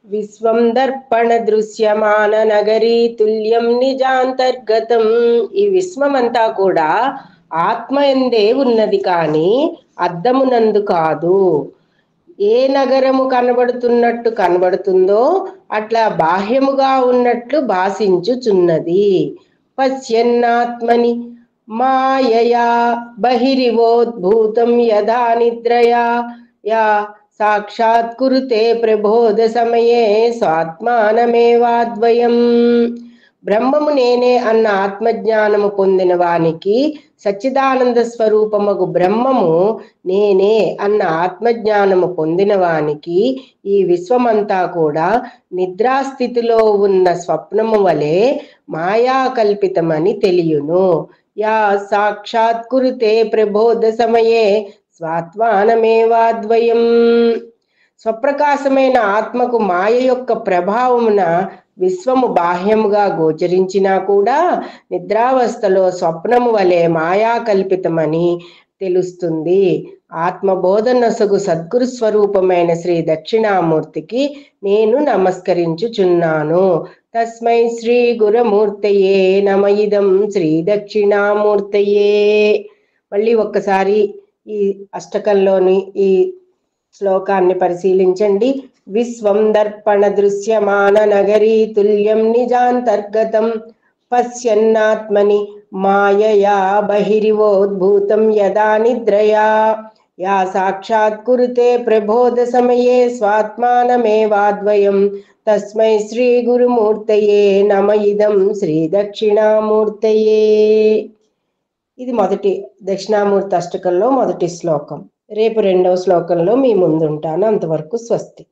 విశ్వం దర్పణ దృశ్యమాన నగరీ తుల్యం నిజాంతర్గతం. ఈ విశ్వమంతా కూడా ఆత్మ ఎందే ఉన్నది, కానీ అద్దమునందు కాదు. ఏ నగరము కనబడుతున్నట్టు కనబడుతుందో అట్లా బాహ్యముగా ఉన్నట్లు భాషించుచున్నది. పశ్యన్నాత్మని మాయయా బహిరివోద్భూతం యదా నిద్రయా యా సాక్షాత్కురుతే ప్రబోధ సమయే స్వాత్మానమేవాద్వయం. బ్రహ్మము నేనే అన్న ఆత్మజ్ఞానము పొందిన వానికి, సచ్చిదానంద స్వరూపమగు బ్రహ్మము నేనే అన్న ఆత్మజ్ఞానము పొందిన వానికి ఈ విశ్వమంతా కూడా నిద్రాస్థితిలో ఉన్న స్వప్నము వలె మాయాకల్పితమని తెలియును. యా సాక్షాత్కురుతే ప్రబోధ సమయే స్వాత్మానమేవాద్వయం. స్వప్రకాశమైన ఆత్మకు మాయ యొక్క ప్రభావమున విశ్వము బాహ్యముగా గోచరించినా కూడా నిద్రావస్థలో స్వప్నము వలె మాయాకల్పితమని తెలుస్తుంది. ఆత్మబోధనసగు సద్గురు స్వరూపమైన శ్రీ దక్షిణామూర్తికి నేను నమస్కరించుచున్నాను. తస్మై శ్రీ గురమూర్తయే నమ. ఇదం శ్రీ దక్షిణామూర్తయే. మళ్ళీ ఒక్కసారి ఈ అష్టకంలోని ఈ శ్లోకాన్ని పరిశీలించండి. విశ్వం దర్పణ దృశ్యమాన నగరీ తుల్యం నిజాంతర్గతం. పశ్యన్నాత్మని మాయయా బహిరివోద్భూతం యదా నిద్రయా యా సాక్షాత్కురుతే ప్రబోధ సమయే స్వాత్మానమేవాద్వయం. తస్మై శ్రీ గురుమూర్తయే నమ. ఇదం శ్రీ దక్షిణామూర్తయే. ఇది మొదటి దక్షిణామూర్తి అష్టకంలో మొదటి శ్లోకం. రేపు రెండవ శ్లోకంలో మీ ముందుంటాను. అంతవరకు స్వస్తి.